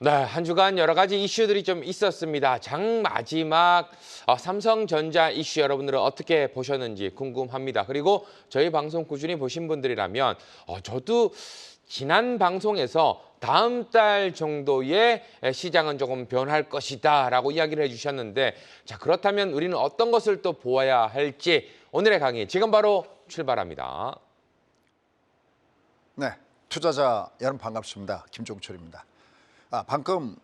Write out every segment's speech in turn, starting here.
네, 한 주간 여러 가지 이슈들이 좀 있었습니다. 장 마지막 삼성전자 이슈 여러분들은 어떻게 보셨는지 궁금합니다. 그리고 저희 방송 꾸준히 보신 분들이라면 저도 지난 방송에서 다음 달 정도에 시장은 조금 변할 것이다 라고 이야기를 해주셨는데, 자, 그렇다면 우리는 어떤 것을 또 보아야 할지 오늘의 강의 지금 바로 출발합니다. 네, 투자자 여러분 반갑습니다. 김종철입니다. 방금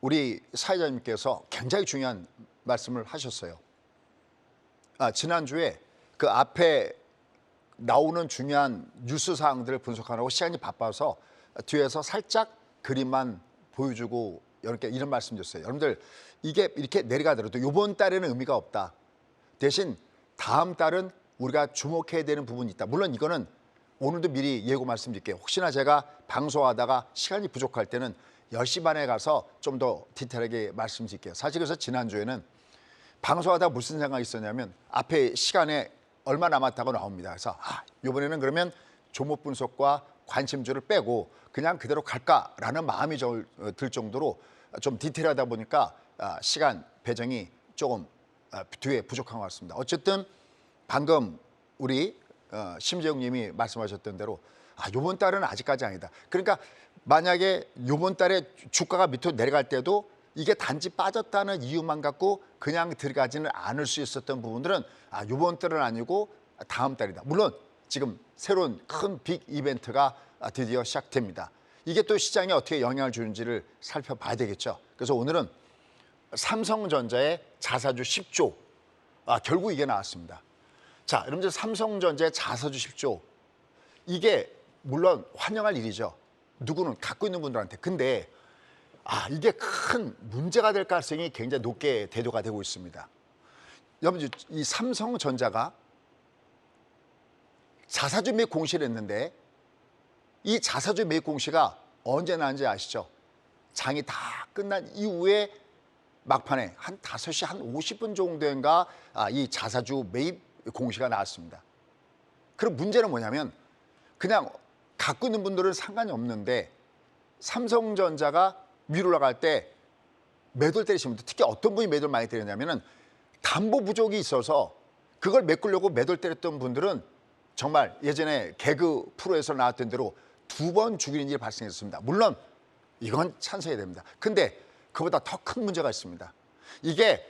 우리 사회자님께서 굉장히 중요한 말씀을 하셨어요. 지난주에 그 앞에 나오는 중요한 뉴스 사항들을 분석하느라고 시간이 바빠서 뒤에서 살짝 그림만 보여주고 여러분께 이런 말씀 드렸어요. 여러분들 이게 이렇게 내려가더라도 이번 달에는 의미가 없다. 대신 다음 달은 우리가 주목해야 되는 부분이 있다. 물론 이거는 오늘도 미리 예고 말씀드릴게요. 혹시나 제가 방송하다가 시간이 부족할 때는 10시 반에 가서 좀 더 디테일하게 말씀드릴게요. 사실 그래서 지난주에는 방송하다가 무슨 생각이 있었냐면 앞에 시간에 얼마 남았다고 나옵니다. 그래서 이번에는 그러면 종목 분석과 관심주를 빼고 그냥 그대로 갈까라는 마음이 들 정도로 좀 디테일하다 보니까 시간 배정이 조금 뒤에 부족한 것 같습니다. 어쨌든 방금 우리 심재용 님이 말씀하셨던 대로 이번 달은 아직까지 아니다. 그러니까 만약에 이번 달에 주가가 밑으로 내려갈 때도 이게 단지 빠졌다는 이유만 갖고 그냥 들어가지는 않을 수 있었던 부분들은 이번 달은 아니고 다음 달이다. 물론 지금 새로운 큰 빅 이벤트가 드디어 시작됩니다. 이게 또 시장에 어떻게 영향을 주는지를 살펴봐야 되겠죠. 그래서 오늘은 삼성전자의 자사주 10조, 결국 이게 나왔습니다. 자, 여러분들 삼성전자의 자사주 10조, 이게 물론 환영할 일이죠. 누구는 갖고 있는 분들한테. 근데 이게 큰 문제가 될 가능성이 굉장히 높게 대두가 되고 있습니다. 여러분, 이 삼성전자가 자사주 매입 공시를 했는데 이 자사주 매입 공시가 언제 나왔는지 아시죠? 장이 다 끝난 이후에 막판에 한 5시 한 50분 정도인가 이 자사주 매입 공시가 나왔습니다. 그럼 문제는 뭐냐면 그냥 갖고 있는 분들은 상관이 없는데 삼성전자가 위로 올라갈 때 매도를 때리시면 특히 어떤 분이 매도를 많이 때렸냐면은 담보 부족이 있어서 그걸 메꾸려고 매도를 때렸던 분들은 정말 예전에 개그 프로에서 나왔던 대로 2번 죽이는 일이 발생했습니다. 물론 이건 찬성해야 됩니다. 근데 그보다 더 큰 문제가 있습니다. 이게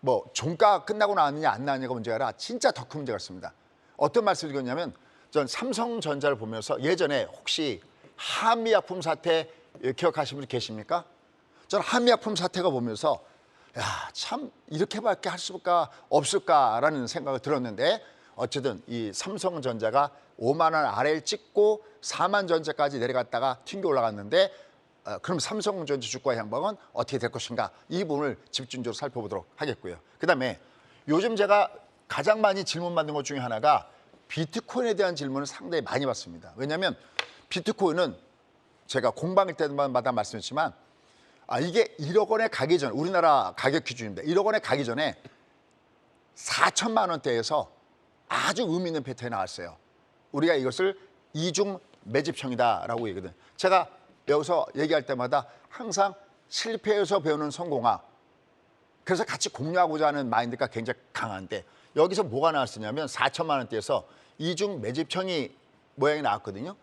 뭐 종가 끝나고 나왔느냐 안 나왔느냐가 문제가 아니라 진짜 더 큰 문제가 있습니다. 어떤 말씀을 드렸냐면 전 삼성전자를 보면서 예전에 혹시 한미약품 사태 기억하시는 분 계십니까? 저는 한미약품 사태가 보면서 참 이렇게밖에 할 수가 없을까라는 생각을 들었는데 어쨌든 이 삼성전자가 5만 원 아래를 찍고 4만 전자까지 내려갔다가 튕겨 올라갔는데 그럼 삼성전자 주가 향방은 어떻게 될 것인가 이 부분을 집중적으로 살펴보도록 하겠고요. 그다음에 요즘 제가 가장 많이 질문받는 것 중에 하나가 비트코인에 대한 질문을 상당히 많이 받습니다. 왜냐하면 비트코인은 제가 공방일 때마다 말씀했지만 이게 1억 원에 가기 전 우리나라 가격 기준입니다. 1억 원에 가기 전에 4천만 원대에서 아주 의미 있는 패턴이 나왔어요. 우리가 이것을 이중 매집형이다라고 얘기거든요. 제가 여기서 얘기할 때마다 항상 실패해서 배우는 성공학, 그래서 같이 공유하고자 하는 마인드가 굉장히 강한데 여기서 뭐가 나왔었냐면 4천만 원대에서 이중 매집형이 모양이 나왔거든요.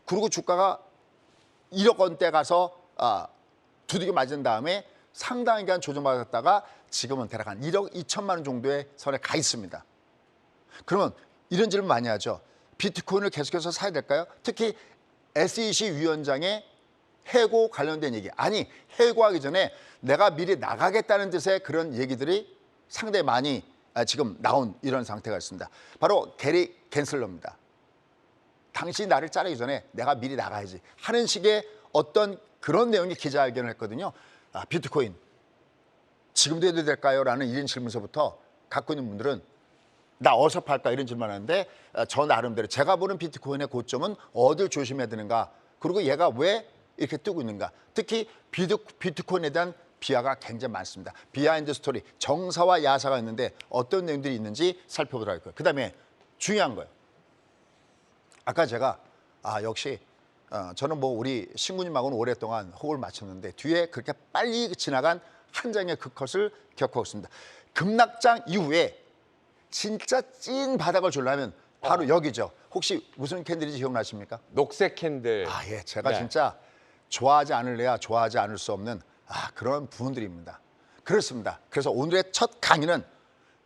그리고 주가가 1억 원대 가서 두들겨 맞은 다음에 상당히 기간 조정받았다가 지금은 대략 한 1억 2천만 원 정도의 선에 가 있습니다. 그러면 이런 질문 많이 하죠. 비트코인을 계속해서 사야 될까요? 특히 SEC 위원장의 해고 관련된 얘기. 아니, 해고하기 전에 내가 미리 나가겠다는 뜻의 그런 얘기들이 상당히 많이 지금 나온 이런 상태가 있습니다. 바로 게리 겐슬러입니다. 당신이 나를 자르기 전에 내가 미리 나가야지 하는 식의 어떤 그런 내용의 기자회견을 했거든요. 비트코인 지금도 해도 될까요? 라는 이런 질문서부터 갖고 있는 분들은 나 어디서 팔까 이런 질문하는데 저 나름대로 제가 보는 비트코인의 고점은 어딜 조심해야 되는가, 그리고 얘가 왜 이렇게 뜨고 있는가. 특히 비트코인에 대한 비하가 굉장히 많습니다. 비하인드 스토리, 정사와 야사가 있는데 어떤 내용들이 있는지 살펴보도록 할 거예요. 그다음에 중요한 거예요. 아까 제가 역시 저는 뭐 우리 신구님하고는 오랫동안 호흡을 맞췄는데 뒤에 그렇게 빨리 지나간 한 장의 그 컷을 기억하고 있습니다. 급락장 이후에 진짜 찐 바닥을 주려면 바로 여기죠. 혹시 무슨 캔들인지 기억나십니까? 녹색 캔들. 아, 예. 제가 네. 진짜 좋아하지 않을래야 좋아하지 않을 수 없는 그런 부분들입니다. 그렇습니다. 그래서 오늘의 첫 강의는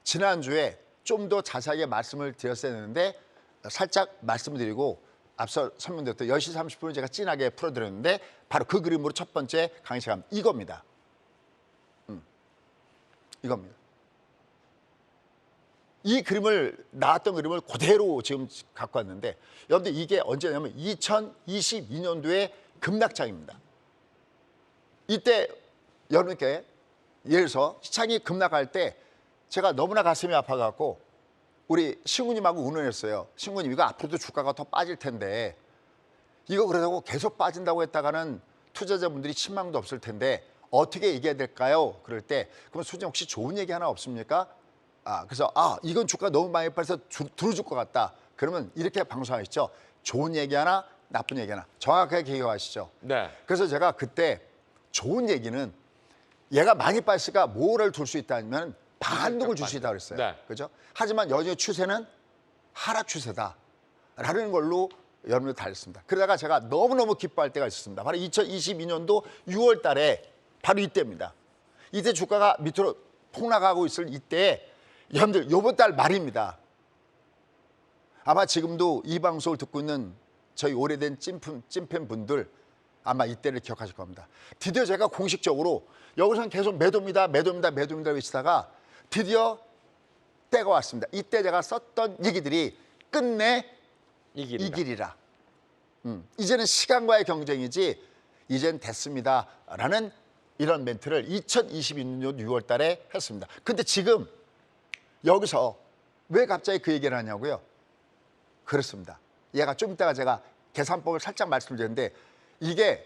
지난주에 좀 더 자세하게 말씀을 드렸어야 했는데 살짝 말씀드리고 앞서 설명드렸던 10시 30분을 제가 진하게 풀어드렸는데 바로 그 그림으로 첫 번째 강의 시간 이겁니다. 이겁니다. 이 그림을 나왔던 그림을 그대로 지금 갖고 왔는데 여러분들 이게 언제냐면 2022년도의 급락장입니다. 이때 여러분께 예를 들어서 시장이 급락할 때 제가 너무나 가슴이 아파갖고 우리 신구님하고 의논했어요. 신구님 이거 앞으로도 주가가 더 빠질 텐데 이거 그러다고 계속 빠진다고 했다가는 투자자분들이 희망도 없을 텐데 어떻게 얘기해야 될까요? 그럴 때 그럼 소장님 혹시 좋은 얘기 하나 없습니까? 그래서 이건 주가 너무 많이 빠져서 들어줄 것 같다. 그러면 이렇게 방송하시죠. 좋은 얘기 하나, 나쁜 얘기 하나. 정확하게 기억하시죠. 네. 그래서 제가 그때 좋은 얘기는 얘가 많이 빠졌으니까 뭐를 둘 수 있다면 반등을 줄 수 있다고 그랬어요. 네. 그죠? 하지만 여전히 추세는 하락 추세다라는 걸로 여러분들 달렸습니다. 그러다가 제가 너무너무 기뻐할 때가 있었습니다. 바로 2022년도 6월 달에 바로 이때입니다. 이때 주가가 밑으로 폭락하고 있을 이때에 여러분들 이번 달 말입니다. 아마 지금도 이 방송을 듣고 있는 저희 오래된 찐팬 분들 아마 이때를 기억하실 겁니다. 드디어 제가 공식적으로 여기서는 계속 매도입니다 외치다가 드디어 때가 왔습니다. 이때 제가 썼던 얘기들이 끝내 이길이라. 이제는 시간과의 경쟁이지 이젠 됐습니다라는 이런 멘트를 2022년 6월 달에 했습니다. 근데 지금 여기서 왜 갑자기 그 얘기를 하냐고요? 그렇습니다. 얘가 좀 이따가 제가 계산법을 살짝 말씀드렸는데 이게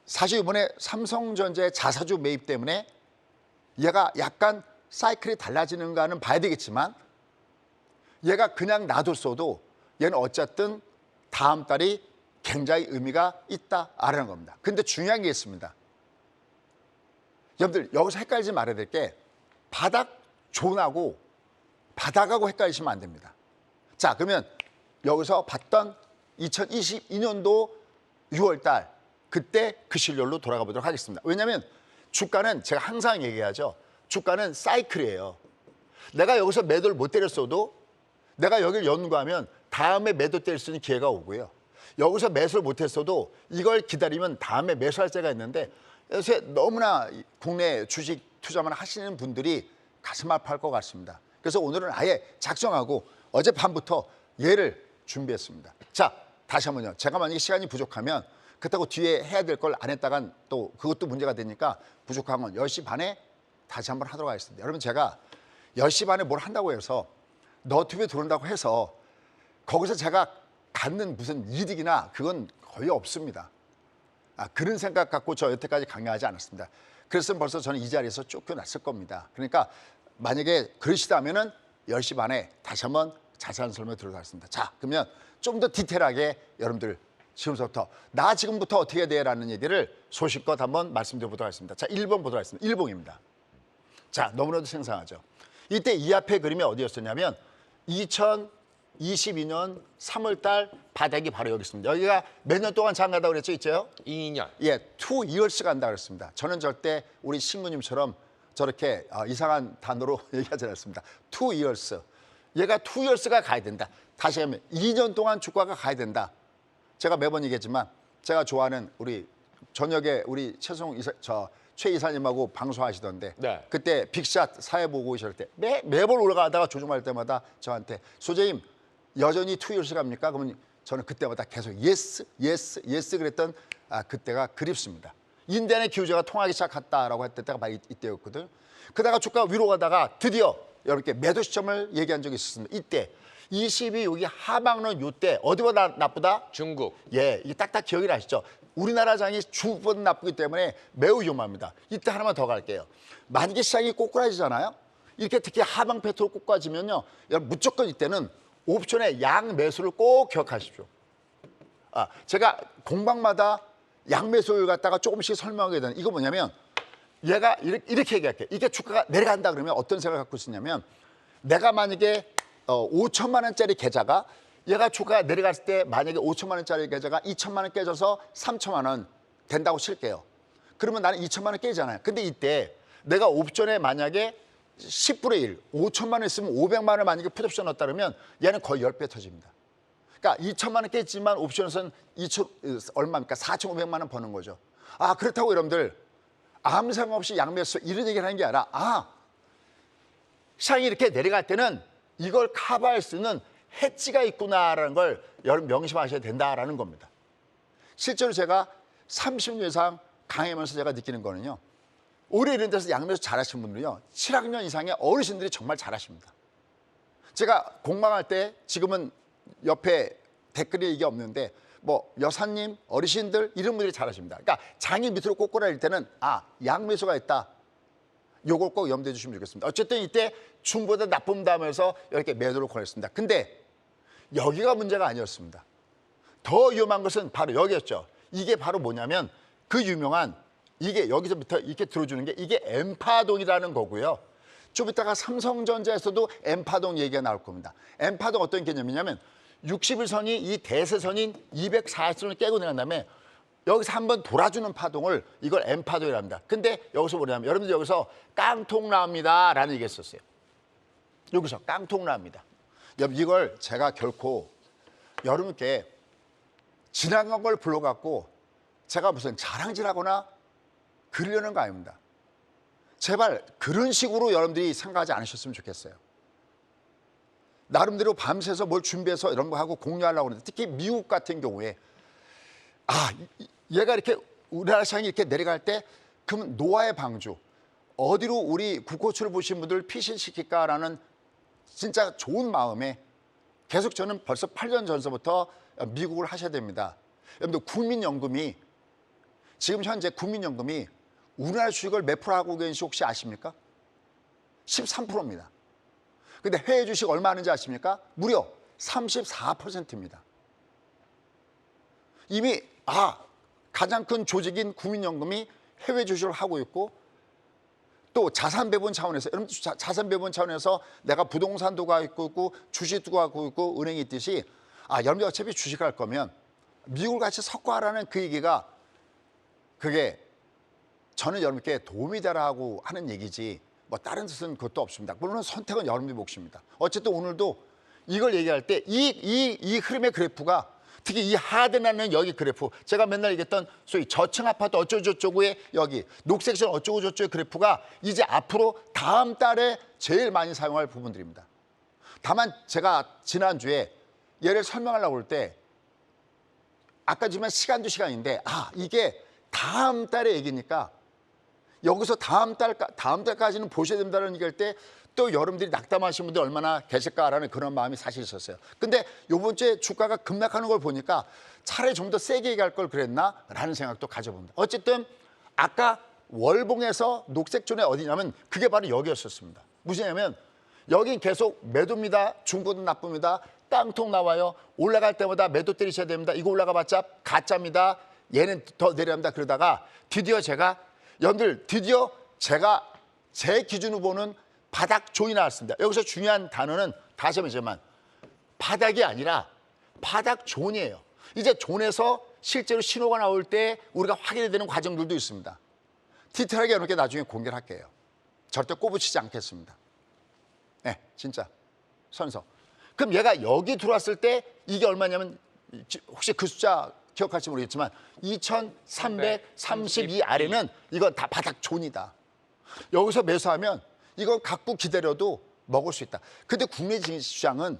사실 이번에 삼성전자의 자사주 매입 때문에 얘가 약간 사이클이 달라지는가는 봐야 되겠지만 얘가 그냥 놔뒀어도 얘는 어쨌든 다음 달이 굉장히 의미가 있다라는 겁니다. 근데 중요한 게 있습니다. 여러분들 여기서 헷갈리지 말아야 될 게 바닥하고 헷갈리시면 안 됩니다. 자, 그러면 여기서 봤던 2022년도 6월 달 그때 그 시절로 돌아가 보도록 하겠습니다. 왜냐하면 주가는 제가 항상 얘기하죠. 주가는 사이클이에요. 내가 여기서 매도를 못 때렸어도 내가 여기를 연구하면 다음에 매도 때릴 수 있는 기회가 오고요. 여기서 매수를 못했어도 이걸 기다리면 다음에 매수할 때가 있는데 요새 너무나 국내 주식 투자만 하시는 분들이 가슴 아파할 것 같습니다. 그래서 오늘은 아예 작정하고 어젯밤부터 얘를 준비했습니다. 자, 다시 한번요. 제가 만약에 시간이 부족하면 그렇다고 뒤에 해야 될 걸 안 했다간 또 그것도 문제가 되니까 부족한 건 10시 반에 다시 한번 하도록 하겠습니다. 여러분 제가 10시 반에 뭘 한다고 해서 너튜브에 들어온다고 해서 거기서 제가 갖는 무슨 이득이나 그건 거의 없습니다. 그런 생각 갖고 저 여태까지 강요하지 않았습니다. 그랬으면 벌써 저는 이 자리에서 쫓겨났을 겁니다. 그러니까 만약에 그러시다면은 10시 반에 다시 한번 자세한 설명 들어가겠습니다. 자, 그러면 좀 더 디테일하게 여러분들 지금부터 나 지금부터 어떻게 해야 돼라는 얘기를 소식껏 한번 말씀드려보도록 하겠습니다. 자, 1번 보도록 하겠습니다. 일봉입니다. 자, 너무나도 생생하죠. 이때 이 앞에 그림이 어디였었냐면 2022년 3월 달 바닥이 바로 여기 있습니다. 여기가 몇 년 동안 장가다고 그랬죠, 있죠? 2년. 예, 2 years 간다 그랬습니다. 저는 절대 우리 신부님처럼 저렇게 이상한 단어로 얘기하지 않았습니다. 2 years. 얘가 2 years가 가야 된다. 다시 하면 2년 동안 주가가 가야 된다. 제가 매번 얘기했지만 제가 좋아하는 우리 저녁에 우리 최 이사님하고 방송하시던데 네. 그때 빅샷 사회 보고 오실 때 매번 올라가다가 조정할 때마다 저한테 소재님 여전히 2 years 갑니까? 그러면 저는 그때마다 계속 yes 그랬던 그때가 그립습니다. 인대의 기후제가 통하기 시작했다라고 했던 때가 바로 이때였거든. 그러다가 주가 위로 가다가 드디어 이렇게 매도 시점을 얘기한 적이 있었습니다. 이때 22 여기 하방론 요때 어디보다 나쁘다? 중국. 예, 이게 딱딱 기억이 나시죠? 우리나라 장이 중국보다 나쁘기 때문에 매우 위험합니다. 이때 하나만 더 갈게요. 만약에 시장이 꼬꾸라지잖아요. 이렇게 특히 하방 패턴으로 꼬꾸라지면요, 여러분 무조건 이때는 옵션의 양 매수를 꼭 기억하십시오. 제가 공방마다 양매수를 갖다가 조금씩 설명하게 되는 이거 뭐냐면 얘가 이렇게 얘기할게요. 이게 주가가 내려간다 그러면 어떤 생각을 갖고 있었냐면 내가 만약에 5천만 원짜리 계좌가 얘가 주가가 내려갔을 때 만약에 5천만 원짜리 계좌가 2천만 원 깨져서 3천만 원 된다고 칠게요. 그러면 나는 2천만 원 깨잖아요. 근데 이때 내가 옵션에 만약에 10분의 1, 5천만 원 있으면 500만 원 만약에 풋옵션 넣었다 그러면 얘는 거의 10배 터집니다. 그러니까 2천만 원 깼지만 옵션에서는 얼마입니까? 4,500만 원 버는 거죠. 그렇다고 여러분들 아무 생각 없이 양매수 이런 얘기를 하는 게 아니라 시장이 이렇게 내려갈 때는 이걸 커버할 수 있는 해지가 있구나라는 걸 여러분 명심하셔야 된다라는 겁니다. 실제로 제가 30년 이상 강의하면서 제가 느끼는 거는요. 올해 이런 데서 양매수 잘하시는 분들은요. 7학년 이상의 어르신들이 정말 잘하십니다. 제가 공방할 때 지금은 옆에 댓글에 이게 없는데 뭐 여사님, 어르신들 이런 분들이 잘하십니다. 그러니까 장이 밑으로 꼬꾸라질 때는 양매수가 있다. 요걸 꼭 염두해 주시면 좋겠습니다. 어쨌든 이때 중보다 나쁨다 하면서 이렇게 매도를 권했습니다. 근데 여기가 문제가 아니었습니다. 더 위험한 것은 바로 여기였죠. 이게 바로 뭐냐면 그 유명한 이게 여기서부터 이렇게 들어주는 게 이게 N파동이라는 거고요. 좀 이따가 삼성전자에서도 N파동 얘기가 나올 겁니다. N파동 어떤 개념이냐면 60일선이 이 대세선인 240선을 깨고 내려간 다음에 여기서 한번 돌아주는 파동을 이걸 N파동이라고 합니다. 근데 여기서 뭐냐면 여러분들 여기서 깡통 나옵니다 라는 얘기 했었어요. 여기서 깡통 나옵니다. 여러분 이걸 제가 결코 여러분께 지나간 걸 불러갖고 제가 무슨 자랑질하거나 그러려는 거 아닙니다. 제발 그런 식으로 여러분들이 생각하지 않으셨으면 좋겠어요. 나름대로 밤새서 뭘 준비해서 이런 거 하고 공유하려고 하는데 특히 미국 같은 경우에 얘가 이렇게 우리나라 시장이 이렇게 내려갈 때 그럼 노아의 방주 어디로 우리 국고출을 보신 분들 피신시킬까라는 진짜 좋은 마음에 계속 저는 벌써 8년 전서부터 미국을 하셔야 됩니다. 여러분들 국민연금이 지금 현재 국민연금이 우리나라 주식을 몇 프로 하고 계신지 혹시 아십니까? 13%입니다. 근데 해외 주식 얼마 하는지 아십니까? 무려 34%입니다. 이미 가장 큰 조직인 국민연금이 해외 주식을 하고 있고 또 자산 배분 차원에서 여러분 자산 배분 차원에서 내가 부동산도 가고 있고 주식도 가고 있고 은행이 있듯이 여러분들 어차피 주식할 거면 미국을 같이 섞어 하라는 그 얘기가 그게 저는 여러분께 도움이 되라고 하는 얘기지 뭐 다른 뜻은 그것도 없습니다. 물론 선택은 여러분의 몫입니다. 어쨌든 오늘도 이걸 얘기할 때 이 흐름의 그래프가 특히 이 하드나는 여기 그래프 제가 맨날 얘기했던 소위 저층 아파트 어쩌고저쩌고의 여기 녹색선 어쩌고저쩌고의 그래프가 이제 앞으로 다음 달에 제일 많이 사용할 부분들입니다. 다만 제가 지난주에 얘를 설명하려고 할 때 아까 지만 시간도 시간인데 이게 다음 달의 얘기니까 여기서 다음 달까지는 보셔야 된다는 얘기할 때 또 여러분들이 낙담하신 분들 얼마나 계실까라는 그런 마음이 사실 있었어요. 근데 요번 주에 주가가 급락하는 걸 보니까 차라리 좀 더 세게 얘기할 걸 그랬나라는 생각도 가져봅니다. 어쨌든 아까 월봉에서 녹색존에 어디냐면 그게 바로 여기였었습니다. 무엇이냐면 여긴 계속 매도입니다. 중고도 나쁩니다. 깡통 나와요. 올라갈 때마다 매도 때리셔야 됩니다. 이거 올라가봤자 가짜입니다. 얘는 더 내려갑니다. 그러다가 드디어 제가 제 기준으로 보는 바닥 존이 나왔습니다. 여기서 중요한 단어는 다시 한번 바닥이 아니라 바닥 존이에요. 이제 존에서 실제로 신호가 나올 때 우리가 확인이 되는 과정들도 있습니다. 디테일하게 이렇게 나중에 공개를 할게요. 절대 꼬부치지 않겠습니다. 네, 진짜 선서. 그럼 얘가 여기 들어왔을 때 이게 얼마냐면 혹시 그 숫자 기억할지 모르겠지만 2332 아래는 이건 다 바닥 존이다. 여기서 매수하면 이건 갖고 기다려도 먹을 수 있다. 근데 국내 시장은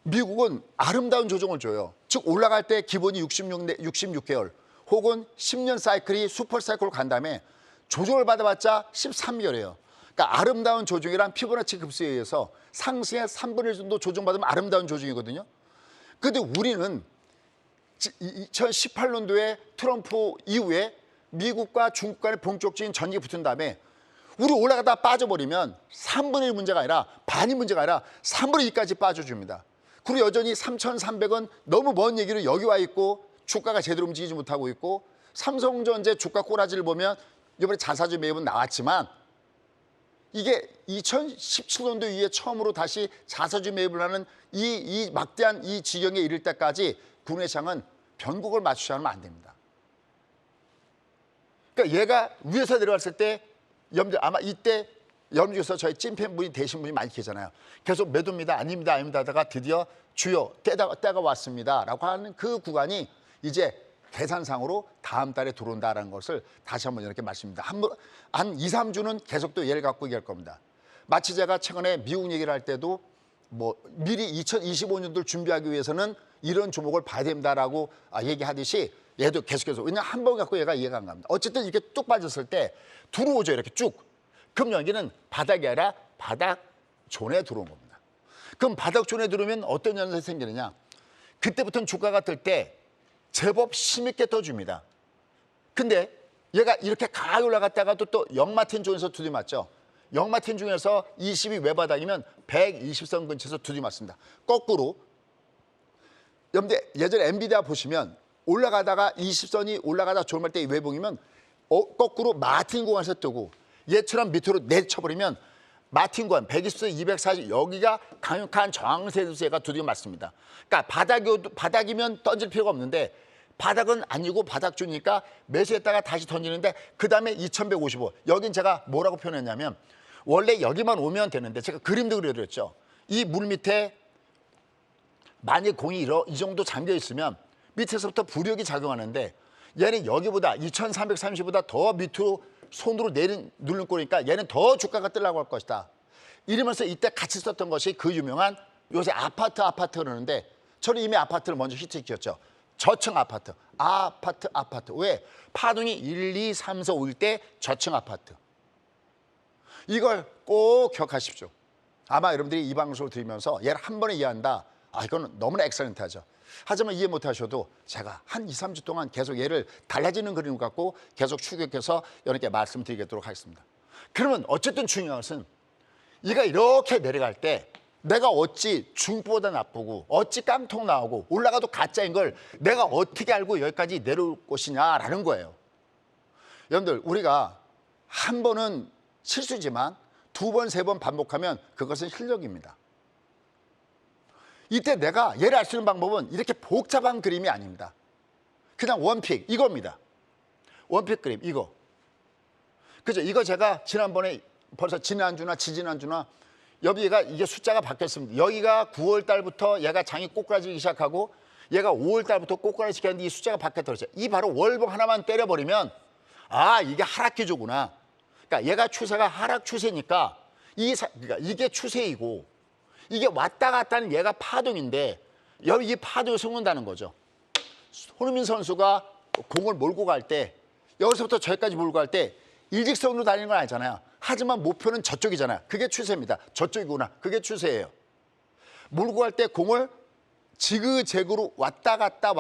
미국은 아름다운 조정을 줘요. 즉 올라갈 때 기본이 66개월 혹은 10년 사이클이 슈퍼 사이클로 간 다음에 조정을 받아봤자 13개월이에요. 그러니까 아름다운 조정이란 피보나치 급수에 의해서 상승의 3분의 1 정도 조정받으면 아름다운 조정이거든요. 근데 우리는 2018년도에 트럼프 이후에 미국과 중국 간의 본격적인 전쟁이 붙은 다음에 우리 올라가다 빠져버리면 3분의 1 문제가 아니라 반이 문제가 아니라 3분의 2까지 빠져줍니다. 그리고 여전히 3,300원 너무 먼 얘기로 여기 와 있고 주가가 제대로 움직이지 못하고 있고 삼성전자 주가 꼬라지를 보면 이번에 자사주 매입은 나왔지만 이게 2017년도 이후에 처음으로 다시 자사주 매입을 하는 이 막대한 이 지경에 이를 때까지 국내 시장은 변곡을 맞추지 않으면 안 됩니다. 그러니까 얘가 위에서 내려왔을 때 여러분들 아마 이때 여러분께서 저희 찐팬분이 되신 분이 많이 계잖아요. 계속 매도입니다. 아닙니다. 아닙니다 하다가 드디어 주요 때가 왔습니다 라고 하는 그 구간이 이제 계산상으로 다음 달에 들어온다는 것을 다시 한번 이렇게 말씀드립니다. 한 2, 3주는 계속 또 얘를 갖고 얘기할 겁니다. 마치 제가 최근에 미국 얘기를 할 때도 뭐 미리 2025년도를 준비하기 위해서는 이런 종목을 봐야 된다라고 얘기하듯이 얘도 계속해서 왜냐하면 한 번 갖고 얘가 이해가 안 갑니다. 어쨌든 이렇게 뚝 빠졌을 때 들어오죠. 이렇게 쭉. 그럼 여기는 바닥이 아니라 바닥존에 들어온 겁니다. 그럼 바닥존에 들어오면 어떤 현상이 생기느냐. 그때부터는 주가가 뜰 때 제법 힘있게 떠줍니다. 근데 얘가 이렇게 강하게 올라갔다가 또 영마틴 존에서 두드맞죠. 영마틴 중에서 20이 외바닥이면 120선 근처에서 두드맞습니다. 거꾸로 여러분들 예전에 엔비디아 보시면 올라가다가 20선이 올라가다 조름할 때 외봉이면 거꾸로 마틴 구간에서 뜨고 얘처럼 밑으로 내쳐버리면 마틴 구간 120선 240 여기가 강력한 저항세가 두드려 맞습니다. 그러니까 바닥이면 던질 필요가 없는데 바닥은 아니고 바닥주니까 매수했다가 다시 던지는데 그 다음에 2155 여긴 제가 뭐라고 표현했냐면 원래 여기만 오면 되는데 제가 그림도 그려드렸죠. 이 물 밑에 만약 공이 이 정도 잠겨 있으면 밑에서부터 부력이 작용하는데 얘는 여기보다 2330보다 더 밑으로 손으로 누른 거니까 얘는 더 주가가 뜨려고 할 것이다. 이러면서 이때 같이 썼던 것이 그 유명한 요새 아파트 그러는데 저는 이미 아파트를 먼저 히트시켰죠. 저층 아파트. 왜? 파동이 1, 2, 3, 4, 5일 때 저층 아파트. 이걸 꼭 기억하십시오. 아마 여러분들이 이 방송을 들으면서 얘를 한 번에 이해한다. 이거는 너무나 엑셀런트하죠. 하지만 이해 못하셔도 제가 한 2, 3주 동안 계속 얘를 달라지는 그림을 갖고 계속 추격해서 여러분께 말씀드리도록 하겠습니다. 그러면 어쨌든 중요한 것은 얘가 이렇게 내려갈 때 내가 어찌 중보다 나쁘고 어찌 깡통 나오고 올라가도 가짜인 걸 내가 어떻게 알고 여기까지 내려올 것이냐라는 거예요. 여러분들 우리가 한 번은 실수지만 두 번, 세 번 반복하면 그것은 실력입니다. 이때 내가 얘를 알 수 있는 방법은 이렇게 복잡한 그림이 아닙니다. 그냥 원픽 이겁니다. 원픽 그림 이거. 그죠? 이거 제가 지난번에 벌써 지난주나 지지난주나 여기가 이게 숫자가 바뀌었습니다. 여기가 9월 달부터 얘가 장이 꼬꾸라지기 시작하고 얘가 5월 달부터 꼬꾸라지기 하는데 이 숫자가 바뀌었더라고요. 이 바로 월봉 하나만 때려버리면 이게 하락 기조구나. 그러니까 얘가 추세가 하락 추세니까 그러니까 이게 추세이고 이게 왔다 갔다 하는 얘가 파동인데 여기 이 파동을 속는다는 거죠. 손흥민 선수가 공을 몰고 갈 때 여기서부터 저기까지 몰고 갈 때 일직선으로 달리는 건 아니잖아요. 하지만 목표는 저쪽이잖아요. 그게 추세입니다. 저쪽이구나. 그게 추세예요. 몰고 갈 때 공을 지그재그로 왔다 갔다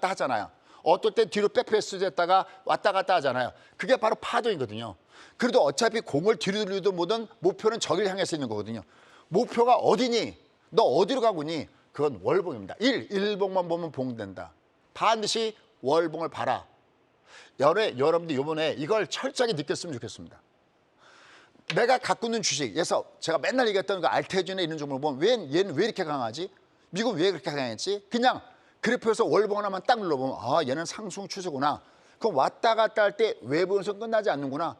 하잖아요. 어떨 땐 뒤로 백패스 됐다가 왔다 갔다 하잖아요. 그게 바로 파동이거든요. 그래도 어차피 공을 뒤로 돌리든 뭐든 목표는 저기를 향해서 있는 거거든요. 목표가 어디니? 너 어디로 가고니? 그건 월봉입니다. 일봉만 보면 봉된다. 반드시 월봉을 봐라. 여러분들 이번에 이걸 철저하게 느꼈으면 좋겠습니다. 내가 갖고 있는 주식에서 제가 맨날 얘기했던 그 알테준에 있는 종목을 보면 얘는 왜 이렇게 강하지? 미국 왜 그렇게 강했지? 그냥 그래프에서 월봉 하나만 딱 눌러보면 얘는 상승 추세구나. 그럼 왔다 갔다 할 때 외부에서 끝나지 않는구나.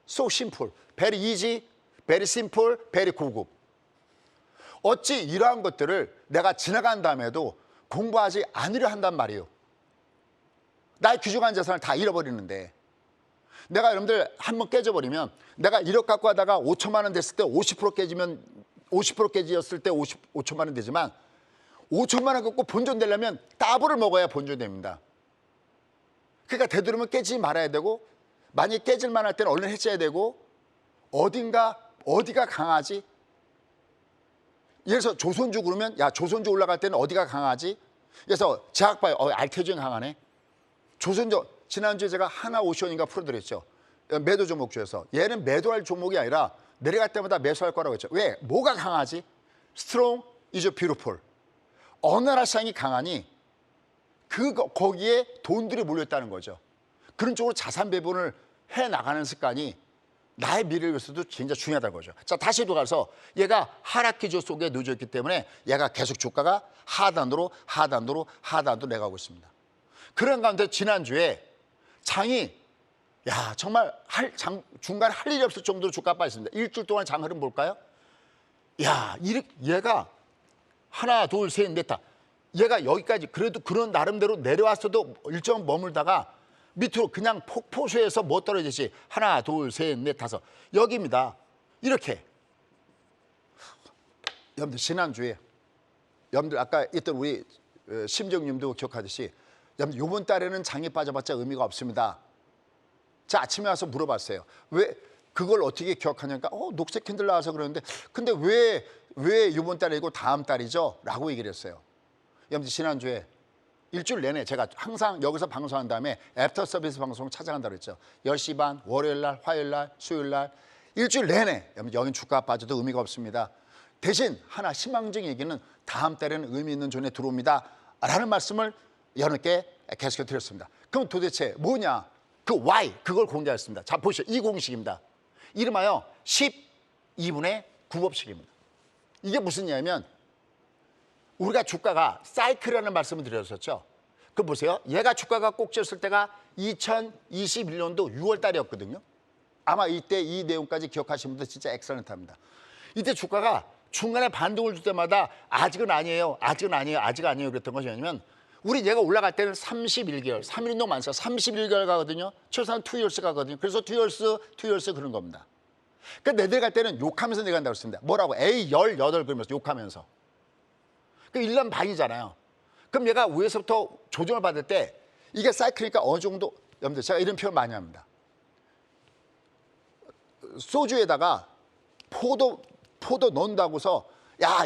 So simple, very easy, very simple, very 고급. 어찌 이러한 것들을 내가 지나간 다음에도 공부하지 않으려 한단 말이에요. 나의 귀중한 재산을 다 잃어버리는데 내가 여러분들 한번 깨져버리면 내가 1억 갖고 하다가 5천만 원 됐을 때 50% 깨지면 50% 깨졌을 때 5천만 원 되지만 5천만 원 갖고 본전되려면 따블을 먹어야 본전됩니다. 그러니까 되도록이면 깨지지 말아야 되고 만약 깨질 만할 때는 얼른 해줘야 되고 어디가 강하지? 예를 들어서 조선주 그러면 조선주 올라갈 때는 어디가 강하지? 그래서 제가 봐요. 알테준 강하네. 조선주 지난주에 제가 하나오션인가 풀어드렸죠. 매도 종목 중에서 얘는 매도할 종목이 아니라 내려갈 때마다 매수할 거라고 했죠. 왜? 뭐가 강하지? Strong is beautiful. 어느 나라 시장이 강하니 거기에 돈들이 몰렸다는 거죠. 그런 쪽으로 자산 배분을 해나가는 습관이 나의 미래를 위해서도 진짜 중요하다는 거죠. 자, 다시 돌아가서 얘가 하락 기조 속에 놓여 있기 때문에 얘가 계속 주가가 하단으로 내려가고 있습니다. 그런 가운데 지난주에 장이 정말 중간에 할 일이 없을 정도로 주가가 빠졌습니다. 일주일 동안 장 흐름 볼까요? 얘가 하나, 둘, 셋, 넷 다. 얘가 여기까지 그래도 그런 나름대로 내려왔어도 일정 머물다가 밑으로 그냥 폭포수에서 못 떨어지지. 하나, 둘, 셋, 넷, 다섯. 여기입니다. 이렇게. 여러분들 지난주에 여러분들 아까 있던 우리 심정님도 기억하듯이 여러분들 이번 달에는 장이 빠져봤자 의미가 없습니다. 자, 아침에 와서 물어봤어요. 왜 그걸 어떻게 기억하냐니까 녹색 캔들 나와서 그러는데 근데 왜 이번 달이고 다음 달이죠? 라고 얘기를 했어요. 여러분들 지난주에 일주일 내내 제가 항상 여기서 방송한 다음에 애프터 서비스 방송을 찾아간다고 했죠. 10시 반, 월요일 날, 화요일 날, 수요일 날 일주일 내내 여긴 주가 빠져도 의미가 없습니다. 대신 하나 희망적인 얘기는 다음 달에는 의미 있는 존에 들어옵니다. 라는 말씀을 여러분께 계속해서 드렸습니다. 그럼 도대체 뭐냐? 그 Y, 그걸 공개했습니다. 자, 보시죠. 이 공식입니다. 이름하여 12분의 9법칙입니다. 이게 무슨 얘기냐면 우리가 주가가 사이클이라는 말씀을 드렸었죠. 그 보세요. 얘가 주가가 꼭지였을 때가 2021년도 6월 달이었거든요. 아마 이때 이 내용까지 기억하시는 분들 진짜 엑셀런트합니다. 이때 주가가 중간에 반등을 줄 때마다 아직은 아니에요. 그랬던 것이 뭐냐면 우리 얘가 올라갈 때는 31개월, 3일운동 많죠. 31개월 가거든요. 최소한 2years 가거든요. 그래서 2years 그런 겁니다. 그러니까 내려갈 때는 욕하면서 내려간다고 했습니다. 뭐라고? A18 그러면서 욕하면서. 그 1년 반이잖아요. 그럼 얘가 위에서부터 조정을 받을 때 이게 사이클이니까 어느 정도, 여러분들 제가 이런 표현 많이 합니다. 소주에다가 포도 넣는다고서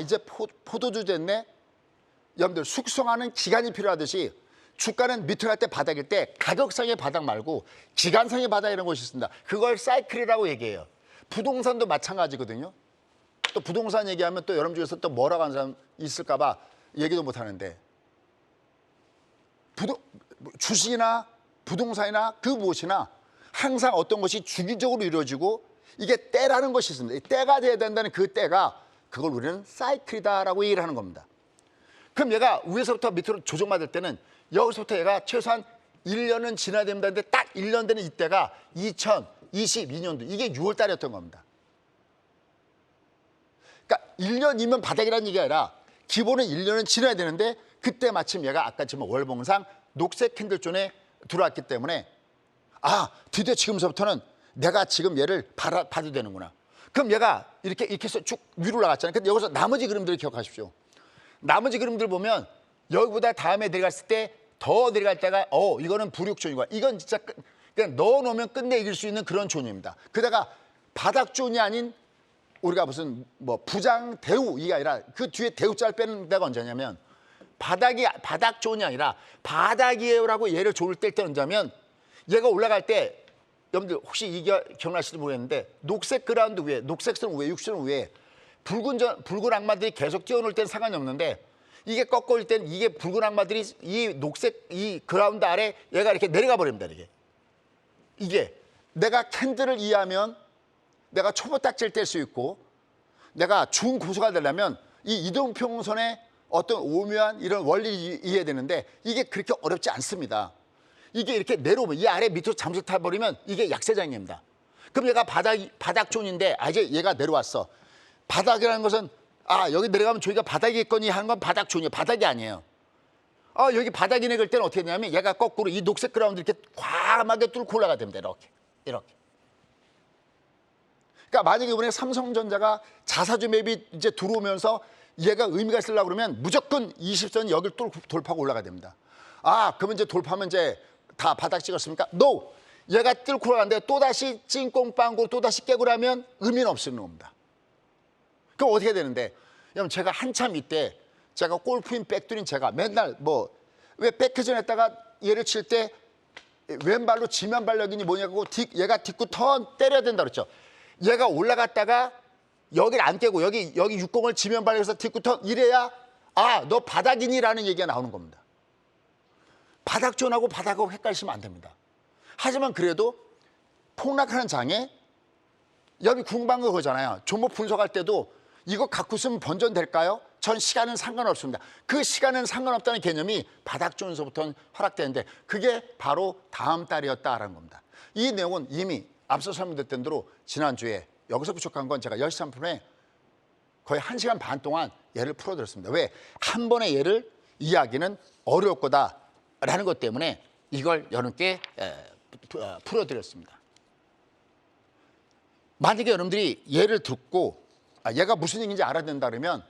이제 포도주 됐네? 여러분들 숙성하는 기간이 필요하듯이 주가는 밑으로 갈 때 바닥일 때 가격상의 바닥 말고 기간상의 바닥 이런 것이 있습니다. 그걸 사이클이라고 얘기해요. 부동산도 마찬가지거든요. 또 부동산 얘기하면 또 여러분 중에서 또 뭐라고 하는 사람 있을까 봐 얘기도 못 하는데 주식이나 부동산이나 그 무엇이나 항상 어떤 것이 주기적으로 이루어지고 이게 때라는 것이 있습니다. 이 때가 돼야 된다는 그 때가 그걸 우리는 사이클이다라고 얘기를 하는 겁니다. 그럼 얘가 위에서부터 밑으로 조정받을 때는 여기서부터 얘가 최소한 1년은 지나야 됩니다. 근데 딱 1년 되는 이때가 2022년도 이게 6월 달이었던 겁니다. 그러니까 1년이면 바닥이라는 얘기가 아니라 기본은 1년은 지나야 되는데 그때 마침 얘가 아까 지금 월봉상 녹색 캔들존에 들어왔기 때문에 드디어 지금서부터는 내가 지금 얘를 봐도 되는구나. 그럼 얘가 이렇게 해서 쭉 위로 올라갔잖아요. 근데 여기서 나머지 그림들을 기억하십시오. 나머지 그림들 보면 여기보다 다음에 내려갔을 때 더 내려갈 때가 이거는 불육존이고 이건 진짜 그냥 넣어놓으면 끝내 이길 수 있는 그런 존입니다. 그다가 바닥존이 아닌 우리가 무슨 부장 대우 이게 아니라 그 뒤에 대우자를 빼는 데가 언제냐면 바닥존이 아니라 바닥이에요라고 얘를 조를 뗄 때 언제냐면 얘가 올라갈 때 여러분들 혹시 이게 기억나실지 모르겠는데 녹색 그라운드 위에 녹색선 위에 육선 위에 붉은 악마들이 계속 뛰어놀 때는 상관이 없는데 이게 꺾어올 때는 이게 붉은 악마들이 이 녹색 이 그라운드 아래 얘가 이렇게 내려가 버립니다. 이게 내가 캔들을 이해하면 내가 초보딱지를 뗄 수 있고 내가 중고수가 되려면 이 이동평선의 어떤 오묘한 이런 원리를 이해되는데 이게 그렇게 어렵지 않습니다. 이게 이렇게 내려오면 이 아래 밑으로 잠수 타버리면 이게 약세장입니다. 그럼 얘가 바닥존인데 이제 얘가 내려왔어. 바닥이라는 것은 여기 내려가면 저희가 바닥이겠거니 하는 건 바닥존이에요. 바닥이 아니에요. 여기 바닥이네 그럴 때는 어떻게 되냐면 얘가 거꾸로 이 녹색 그라운드 이렇게 과감하게 뚫고 올라가야 됩니다. 이렇게. 그러니까 만약에 이번에 삼성전자가 자사주 맵이 이제 들어오면서 얘가 의미가 있으려고 그러면 무조건 20선 여기를 돌파하고 올라가야 됩니다. 그러면 이제 돌파하면 이제 다 바닥 찍었습니까? No! 얘가 뚫고 올라가는데 또다시 찐꽁빵고 또다시 깨고 나면 의미는 없는 겁니다. 그럼 어떻게 되는데? 여러분 제가 한참 이때 제가 골프인 백두린 제가 맨날 왜 백회전 했다가 얘를 칠 때 왼발로 지면 발력이니 뭐냐고 얘가 딛고 턴 때려야 된다 그랬죠. 얘가 올라갔다가 여기를 안 깨고 여기 60을 지면 발력해서 딛고 턴 이래야 아, 너 바닥이니라는 얘기가 나오는 겁니다. 바닥존하고 바닥하고 헷갈리시면 안 됩니다. 하지만 그래도 폭락하는 장에 여러분이 궁금한 거 그거잖아요. 종목 분석할 때도 이거 갖고 있으면 번전될까요? 전 시간은 상관없습니다. 그 시간은 상관없다는 개념이 바닥존에서부터 허락되는데 그게 바로 다음 달이었다라는 겁니다. 이 내용은 이미 앞서 설명드렸던 대로 지난주에 여기서 부족한 건 제가 10시 3분에 거의 1시간 반 동안 예를 풀어드렸습니다. 왜? 한 번의 예를 이해하기는 어려울 거다라는 것 때문에 이걸 여러분께 풀어드렸습니다. 만약에 여러분들이 예를 듣고 얘가 무슨 얘기인지 알아야 된다 그러면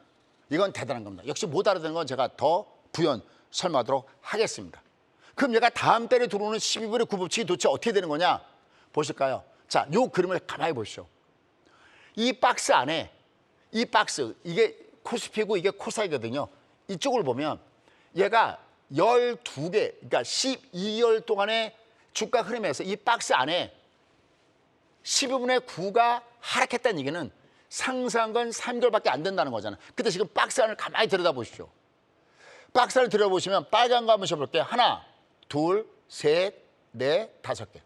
이건 대단한 겁니다. 역시 못 알아듣는 건 제가 더 부연 설명하도록 하겠습니다. 그럼 얘가 다음 달에 들어오는 12분의 9법칙이 도대체 어떻게 되는 거냐 보실까요? 자, 요 그림을 가만히 보시죠. 이 박스 안에 이 박스 이게 코스피고 이게 코사이거든요. 이쪽을 보면 얘가 12개 그러니까 12개월 동안의 주가 흐름에서 이 박스 안에 12분의 9가 하락했다는 얘기는 상승한 건 3개월밖에 안 된다는 거잖아요. 근데 지금 박스 안을 가만히 들여다보십시오. 박스 안을 들여다보시면 빨간 거 한번 쳐볼게요. 하나, 둘, 셋, 넷, 5개.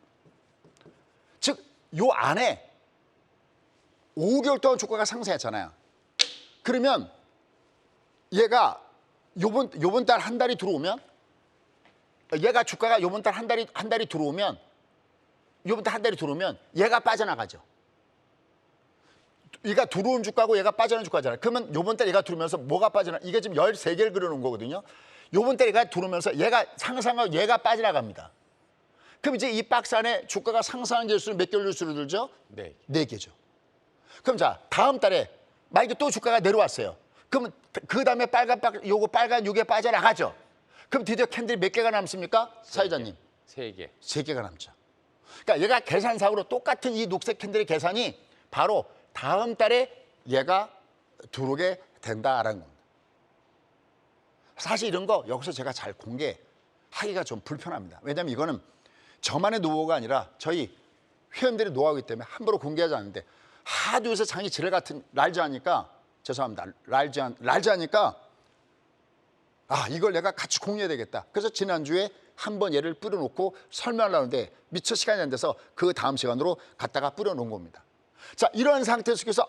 즉, 요 안에 5개월 동안 주가가 상승했잖아요. 그러면 얘가 요번 달 한 달이 들어오면 얘가 주가가 요번 달 한 달이 들어오면 요번 달 한 달이 들어오면 얘가 빠져나가죠. 얘가 들어온 주가고 얘가 빠져나온 주가잖아요. 그러면 요번 달 얘가 들어오면서 뭐가 빠져나? 이게 지금 13개를 그려놓은 거거든요. 요번 달 얘가 들어오면서 얘가 상승하고 얘가 빠져나갑니다. 그럼 이제 이 박스 안에 주가가 상승한 개수는 몇 개월 수로 들죠? 네. 4개죠. 그럼 자, 다음 달에 만약에 또 주가가 내려왔어요. 그러면 그 다음에 빨간 요게 빠져나가죠. 그럼 드디어 캔들이 몇 개가 남습니까? 사회자님. 3개. 3개가 남죠. 그러니까 얘가 계산상으로 똑같은 이 녹색 캔들의 계산이 바로 다음 달에 얘가 들어오게 된다라는 겁니다. 사실 이런 거 여기서 제가 잘 공개하기가 좀 불편합니다. 왜냐하면 이거는 저만의 노하우가 아니라 저희 회원들의 노하우이기 때문에 함부로 공개하지 않는데 하도 요새 장이 지뢰 같은 랄즈하니까 죄송합니다. 랄즈하니까 이걸 내가 같이 공유해야 되겠다. 그래서 지난주에 한번 얘를 뿌려놓고 설명하려는데 미처 시간이 안 돼서 그 다음 시간으로 갖다가 뿌려놓은 겁니다. 자, 이런 상태 속에서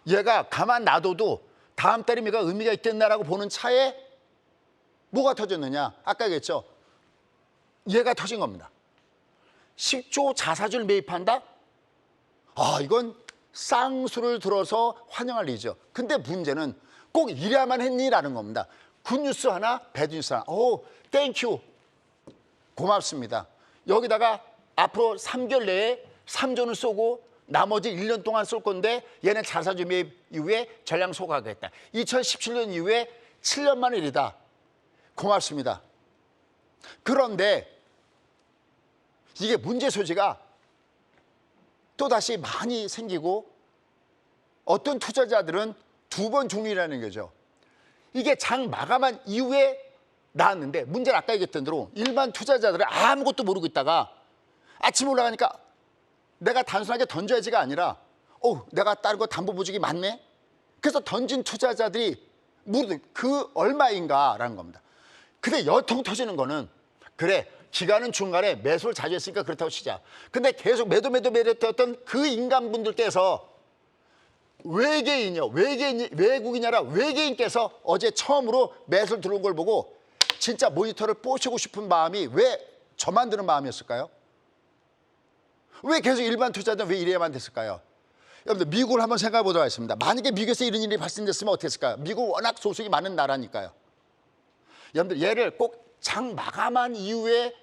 얘가 가만 놔둬도 다음 달에 의미가 있겠나라고 보는 차에 뭐가 터졌느냐? 아까 얘기했죠. 얘가 터진 겁니다. 10조 자사주를 매입한다? 이건 쌍수를 들어서 환영할 일이죠. 근데 문제는 꼭 이래야만 했니라는 겁니다. 굿뉴스 하나, 배드뉴스 하나. 땡큐. 고맙습니다. 여기다가 앞으로 3개월 내에 3조는 쏘고 나머지 1년 동안 쏠 건데 얘는 자사주 매입 이후에 전량 소각하겠다. 2017년 이후에 7년 만의 일이다. 고맙습니다. 그런데 이게 문제 소지가 또다시 많이 생기고 어떤 투자자들은 2번 종류라는 거죠. 이게 장 마감한 이후에 나왔는데 문제는 아까 얘기했던 대로 일반 투자자들은 아무것도 모르고 있다가 아침 올라가니까 내가 단순하게 던져야지가 아니라 내가 다른 거 담보보증이 많네. 그래서 던진 투자자들이 모르는 그 얼마인가라는 겁니다. 근데 여통 터지는 거는 그래 기간은 중간에 매수를 자주 했으니까 그렇다고 치자. 근데 계속 매도했던 그 인간분들께서 외국인이라 외계인께서 어제 처음으로 매수를 들어온 걸 보고 진짜 모니터를 뽀시고 싶은 마음이 왜 저만 드는 마음이었을까요? 왜 계속 일반 투자자는 왜 이래야만 됐을까요? 여러분들 미국을 한번 생각해 보도록 하겠습니다. 만약에 미국에서 이런 일이 발생됐으면 어떻게 했을까요? 미국 워낙 소득이 많은 나라니까요. 여러분들 얘를 꼭 장 마감한 이후에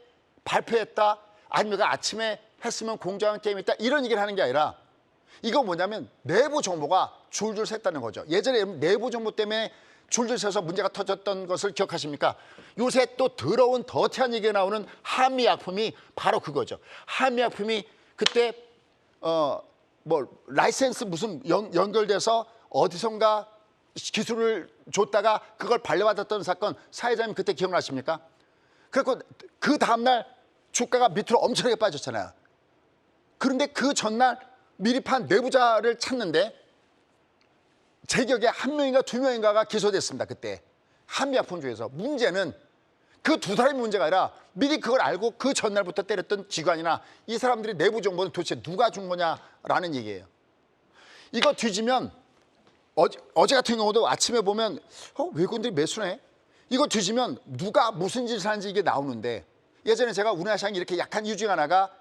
발표했다 아니면 아침에 했으면 공정한 게임이 있다 이런 얘기를 하는 게 아니라 이거 뭐냐면 내부 정보가 줄줄 샜다는 거죠. 예전에 내부 정보 때문에 줄줄 새서 문제가 터졌던 것을 기억하십니까? 요새 또 더러운 더티한 얘기가 나오는 한미약품이 바로 그거죠. 한미약품이 그때 라이센스 무슨 연결돼서 어디선가 기술을 줬다가 그걸 반려받았던 사건 사회자님 그때 기억나십니까? 그리고 그 다음날 주가가 밑으로 엄청나게 빠졌잖아요. 그런데 그 전날 미리 판 내부자를 찾는데 제 기억에 1명인가 2명인가가 기소됐습니다. 그때 한미약품주에서. 문제는 그 두 사람의 문제가 아니라 미리 그걸 알고 그 전날부터 때렸던 기관이나 이 사람들의 내부 정보는 도대체 누가 준 거냐라는 얘기예요. 이거 뒤지면 어제 같은 경우도 아침에 보면 외국인들이 매수네. 이거 뒤지면 누가 무슨 짓을 하는지 이게 나오는데, 예전에 제가 우리나라시장이 이렇게 약한 이유 중 하나가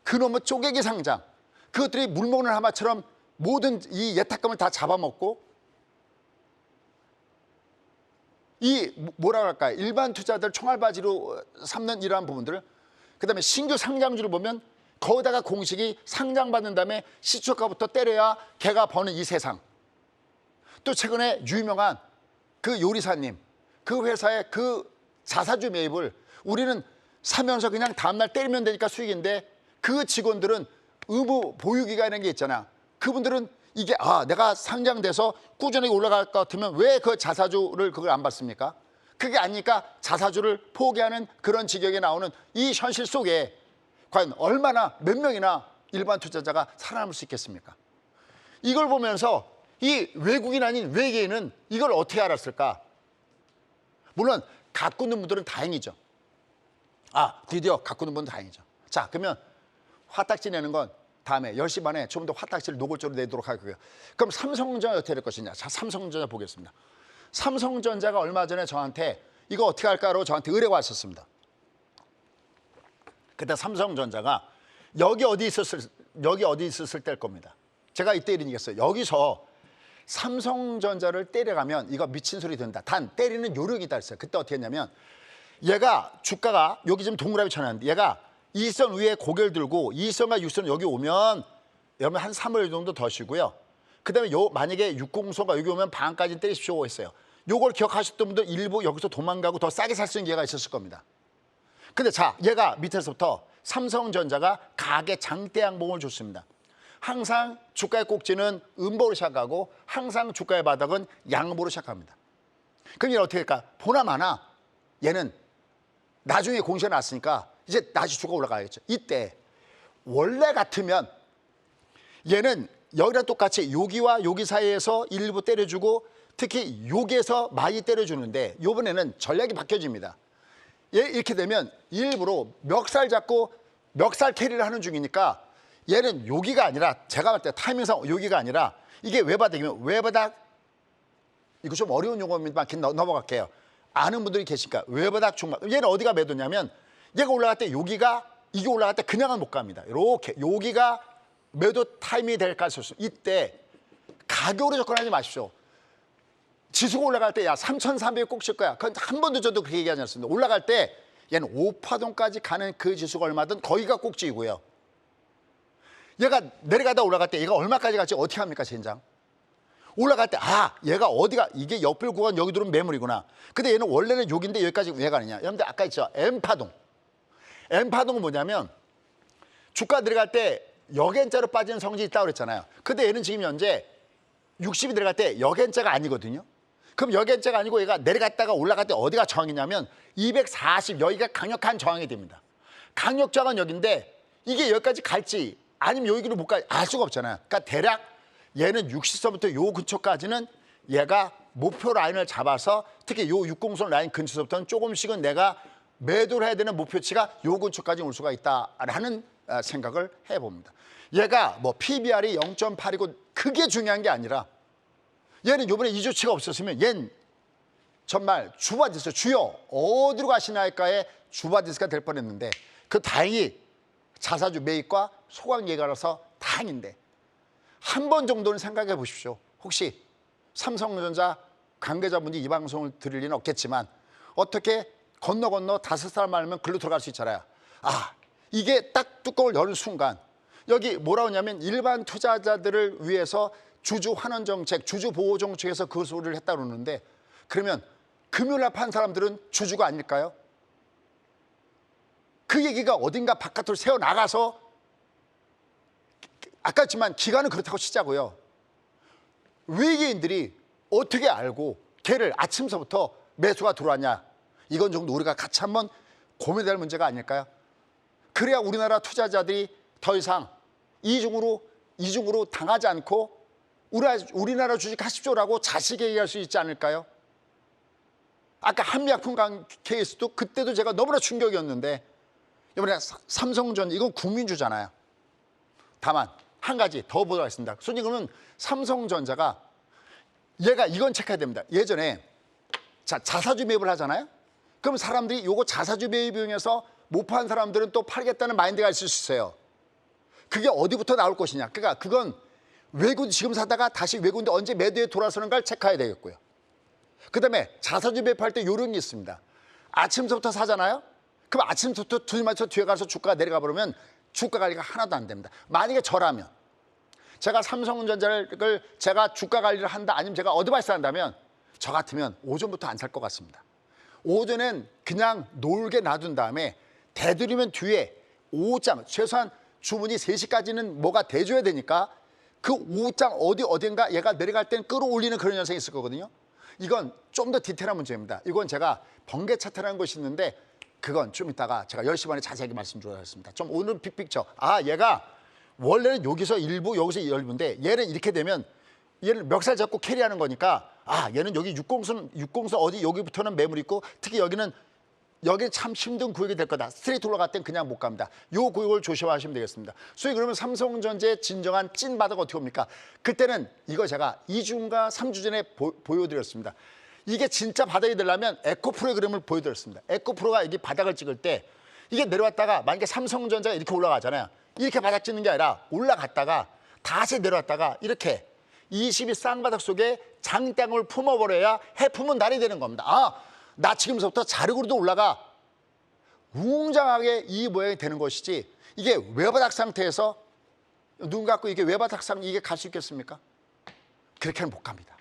그놈의 쪼개기 상장, 그것들이 물먹는 하마처럼 모든 이 예탁금을 다 잡아먹고 이 뭐라 할까요? 일반 투자들 총알바지로 삼는 이러한 부분들, 그다음에 신규 상장주를 보면 거기다가 공식이 상장받는 다음에 시초가부터 때려야 걔가 버는 이 세상. 또 최근에 유명한 그 요리사님, 그 회사의 그 자사주 매입을 우리는 사면서 그냥 다음날 때리면 되니까 수익인데, 그 직원들은 의무 보유기간이라는 게 있잖아. 그분들은 이게 내가 상장돼서 꾸준히 올라갈 것 같으면 왜 그 자사주를 그걸 안 받습니까? 그게 아니니까 자사주를 포기하는 그런 지경에 나오는 이 현실 속에 과연 얼마나 몇 명이나 일반 투자자가 살아남을 수 있겠습니까? 이걸 보면서 이 외국인 아닌 외계인은 이걸 어떻게 알았을까? 물론 갖고 있는 분들은 다행이죠. 드디어 갖고 있는 분들은 다행이죠. 자, 그러면 화딱지 내는 건 다음에 10시 반에 좀 더 화딱지를 노골적으로 내도록 하고요. 그럼 삼성전자 어떻게 될 것이냐? 자, 삼성전자 보겠습니다. 삼성전자가 얼마 전에 저한테 이거 어떻게 할까로 저한테 의뢰가 왔었습니다. 그때 삼성전자가 여기 어디 있었을 때일 겁니다. 제가 이때 이런 얘기했어요. 여기서 삼성전자를 때려가면 이거 미친 소리 된다. 단 때리는 요령이 있다 했어요. 그때 어떻게 했냐면, 얘가 주가가 여기 지금 동그라미 쳐놨는데 얘가 2선 위에 고개를 들고 2선과 6선 여기 오면 여러분 한 3월 정도 더 쉬고요. 그다음에 만약에 6공소가 여기 오면 반까지 때리십시오 했어요. 요걸 기억하셨던 분들 일부 여기서 도망가고 더 싸게 살 수 있는 기회가 있었을 겁니다. 근데 자, 얘가 밑에서부터 삼성전자가 가계 장대 양봉을 줬습니다. 항상 주가의 꼭지는 음보로 시작하고 항상 주가의 바닥은 양보로 시작합니다. 그럼 얘는 어떻게 할까? 보나마나 얘는 나중에 공시가 났으니까 이제 다시 주가 올라가야겠죠. 이때 원래 같으면 얘는 여기랑 똑같이 여기와 여기 사이에서 일부 때려주고 특히 여기에서 많이 때려주는데, 이번에는 전략이 바뀌어집니다. 얘 이렇게 되면 일부러 멱살 잡고 멱살 캐리를 하는 중이니까 얘는 여기가 아니라, 제가 볼 때 타이밍상 여기가 아니라 이게 외바닥이면 외바닥, 이거 좀 어려운 용어입니다만 넘어갈게요. 아는 분들이 계시니까 외바닥 중간. 얘는 어디가 매도냐면 얘가 올라갈 때 이게 올라갈 때 그냥은 못 갑니다. 이렇게 여기가 매도 타이밍이 될 가능성이 있어요. 이때 가격으로 접근하지 마십시오. 지수가 올라갈 때 3,300이 꼭 칠 거야. 그건 한 번도 저도 그렇게 얘기하지 않습니다. 올라갈 때 얘는 5파동까지 가는 그 지수가 얼마든 거기가 꼭지이고요. 얘가 내려가다 올라갈 때 얘가 얼마까지 갈지 어떻게 합니까, 젠장? 올라갈 때 얘가 어디가, 이게 역별 구간 여기 들어오면 매물이구나. 근데 얘는 원래는 여기인데 여기까지 왜 가느냐? 여러분들 아까 있죠, M파동. M파동은 뭐냐면 주가 들어갈 때 역N자로 빠지는 성질이 있다고 그랬잖아요. 근데 얘는 지금 현재 60이 들어갈 때 역N자가 아니거든요. 그럼 역N자가 아니고 얘가 내려갔다가 올라갈 때 어디가 저항이냐면 240, 여기가 강력한 저항이 됩니다. 강력 저항은 여기인데 이게 여기까지 갈지 아니면 여기로 못 갈 알 수가 없잖아요. 그러니까 대략 얘는 60선부터 요 근처까지는 얘가 목표 라인을 잡아서 특히 요 60선 라인 근처서부터는 조금씩은 내가 매도를 해야 되는 목표치가 요 근처까지 올 수가 있다라는 생각을 해봅니다. 얘가 뭐 PBR이 0.8이고 그게 중요한 게 아니라, 얘는 요번에 이 조치가 없었으면 얜 정말 주바디스, 주요 어디로 가시나일까의 주바디스가 될 뻔했는데, 그 다행히 자사주 매입과 소강 예가라서 다행인데, 한 번 정도는 생각해 보십시오. 혹시 삼성전자 관계자분이 이 방송을 들을 리는 없겠지만 어떻게 건너 5사람 말면 글로 들어갈 수 있잖아요. 이게 딱 뚜껑을 여는 순간 여기 뭐라 하냐면 일반 투자자들을 위해서 주주 환원 정책, 주주 보호 정책에서 그 소리를 했다 그러는데, 그러면 금요일날 판 사람들은 주주가 아닐까요? 그 얘기가 어딘가 바깥으로 새어나가서, 아까지만 기간은 그렇다고 치자고요. 외계인들이 어떻게 알고 걔를 아침서부터 매수가 들어왔냐, 이건 정도 우리가 같이 한번 고민해야 할 문제가 아닐까요? 그래야 우리나라 투자자들이 더 이상 이중으로 당하지 않고 우리나라 주식 하십시오라고 자식에게 얘기할 수 있지 않을까요? 아까 한미약품 케이스도 그때도 제가 너무나 충격이었는데 이번에 삼성전자 이건 국민주잖아요. 다만 한 가지 더 보도록 하겠습니다. 손님 그러면 삼성전자가 얘가 이건 체크해야 됩니다. 예전에 자사주 매입을 하잖아요. 그럼 사람들이 요거 자사주 매입 이용해서 못 판 사람들은 또 팔겠다는 마인드가 있을 수 있어요. 그게 어디부터 나올 것이냐. 그러니까 그건 외국 지금 사다가 다시 외국인데 언제 매도에 돌아서는가를 체크해야 되겠고요. 그다음에 자사주 매입할 때 요령이 있습니다. 아침부터 사잖아요. 그럼 아침부터 둘 맞춰 뒤에 가서 주가가 내려가 버리면 주가 관리가 하나도 안 됩니다. 만약에 저라면 제가 삼성전자를 제가 주가 관리를 한다 아니면 제가 어드바이스 한다면 저 같으면 오전부터 안 살 것 같습니다. 오전엔 그냥 놀게 놔둔 다음에 대들이면 뒤에 오후장 최소한 주문이 3시까지는 뭐가 대줘야 되니까 그 오후장 어딘가 얘가 내려갈 땐 끌어올리는 그런 현상이 있을 거거든요. 이건 좀 더 디테일한 문제입니다. 이건 제가 번개 차트라는 것이 있는데 그건 좀 이따가 제가 10시 반에 자세하게 말씀드리겠습니다. 좀 오늘 빅픽처. 얘가 원래는 여기서 일부 여기서 일부인데 얘는 이렇게 되면 얘는 멱살 잡고 캐리하는 거니까 얘는 여기 6공선 어디 여기부터는 매물 있고 특히 여기는 참 힘든 구역이 될 거다. 스트레이트 올라갈 땐 그냥 못 갑니다. 요 구역을 조심하시면 되겠습니다. 소위 그러면 삼성전자의 진정한 찐 바닥 어떻게 옵니까? 그때는 이거 제가 2주인가 3주 전에 보여드렸습니다. 이게 진짜 바닥이 되려면 에코 프로그램을 보여드렸습니다. 에코 프로가 여기 바닥을 찍을 때 이게 내려왔다가 만약에 삼성전자가 이렇게 올라가잖아요. 이렇게 바닥 찍는 게 아니라 올라갔다가 다시 내려왔다가 이렇게 20일 쌍바닥 속에 장땅을 품어버려야 해품은 날이 되는 겁니다. 나 지금부터 자력으로도 올라가 웅장하게 이 모양이 되는 것이지 이게 외바닥 상태에서 눈 감고 이게 외바닥 상 이게 갈 수 있겠습니까? 그렇게는 못 갑니다.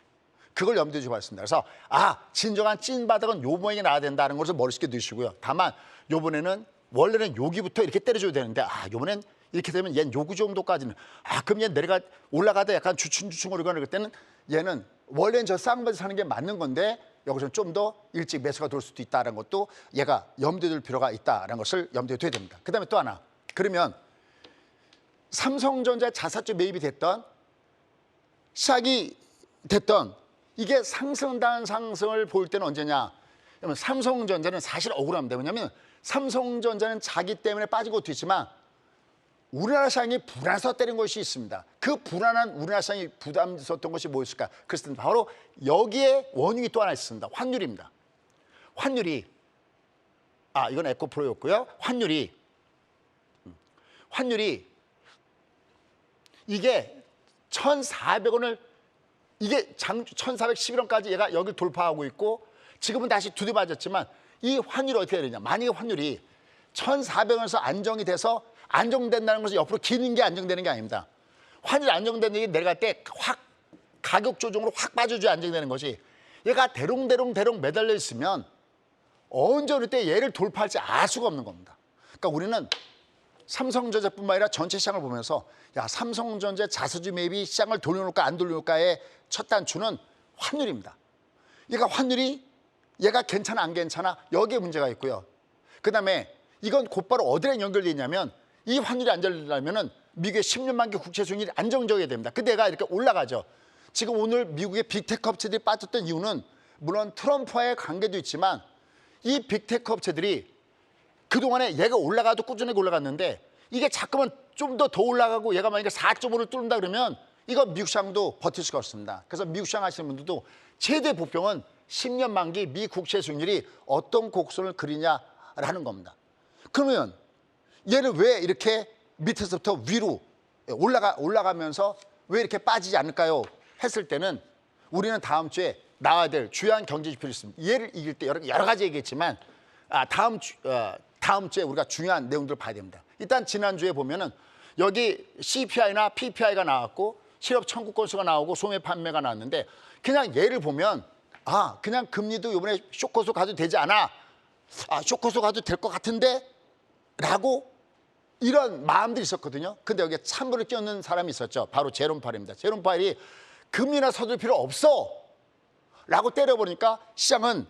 그걸 염두에 두고 말씀드립니다. 그래서 진정한 찐바닥은 요 모양이 나야 된다는 것을 머릿속에 넣으시고요. 다만 요번에는 원래는 여기부터 이렇게 때려줘야 되는데 요번엔 이렇게 되면 얘는 요구 정도까지는 그럼 얘 올라가다 약간 주춤주춤거리거나 그럴 때는 얘는 원래는 저 쌍바닥 사는 게 맞는 건데 여기서는 좀 더 일찍 매수가 돌 수도 있다는 것도 얘가 염두에 둘 필요가 있다는 것을 염두에 둬야 됩니다. 그다음에 또 하나. 그러면 삼성전자 자사주 매입이 됐던 시작이 됐던 이게 상승단 상승을 볼 때는 언제냐? 그러면 삼성전자는 사실 억울합니다. 왜냐하면 삼성전자는 자기 때문에 빠진 것도 있지만 우리나라 시장이 불안해서 때린 것이 있습니다. 그 불안한 우리나라 시장이 부담스러웠던 것이 뭐였을까? 그랬을 때 바로 여기에 원인이 또 하나 있습니다. 환율입니다. 환율이 이건 에코프로였고요. 환율이 이게 1,400원을 이게 1,411원까지 얘가 여기를 돌파하고 있고 지금은 다시 두드맞았지만 이 환율이 어떻게 되느냐. 만약에 환율이 1,400원에서 안정이 돼서 안정된다는 것은 옆으로 기는 게 안정되는 게 아닙니다. 환율이 안정되는 게 내려갈 때 확 가격 조정으로 확 빠져줘야 안정되는 것이 얘가 대롱대롱 매달려 있으면 언제 어느 때 얘를 돌파할지 알 수가 없는 겁니다. 그러니까 우리는 삼성전자뿐만 아니라 전체 시장을 보면서 삼성전자 자사주 매입이 시장을 돌려놓을까 안 돌려놓을까의 첫 단추는 환율입니다. 얘가 괜찮아 안 괜찮아 여기에 문제가 있고요. 그다음에 이건 곧바로 어디랑 연결되어 있냐면 이 환율이 안정되려면 미국의 10년 만기 국채 수익률이 안정적이어야 됩니다. 그때가 이렇게 올라가죠. 지금 오늘 미국의 빅테크 업체들이 빠졌던 이유는 물론 트럼프와의 관계도 있지만 이 빅테크 업체들이 그동안에 얘가 올라가도 꾸준하게 올라갔는데 이게 자꾸만 좀 더 올라가고 얘가 만약에 4.5를 뚫는다 그러면 이거 미국 시장도 버틸 수가 없습니다. 그래서 미국 시장 하시는 분들도 최대 보병은 10년 만기 미 국채 수익률이 어떤 곡선을 그리냐라는 겁니다. 그러면 얘는 왜 이렇게 밑에서부터 위로 올라가면서 왜 이렇게 빠지지 않을까요? 했을 때는 우리는 다음 주에 나와야 될 주요한 경제 지표를 있습니다. 얘를 이길 때 여러 가지 얘기했지만 다음 주에 우리가 중요한 내용들을 봐야 됩니다. 일단 지난주에 보면은 여기 CPI나 PPI가 나왔고 실업 청구 건수가 나오고 소매 판매가 나왔는데 그냥 얘를 보면 그냥 금리도 이번에 쇼커스 가도 되지 않아. 쇼커스 가도 될 것 같은데 라고 이런 마음들이 있었거든요. 근데 여기에 찬물을 끼얹는 사람이 있었죠. 바로 제롬 파웰입니다. 제롬 파웰이 금리나 서둘 필요 없어 라고 때려보니까 시장은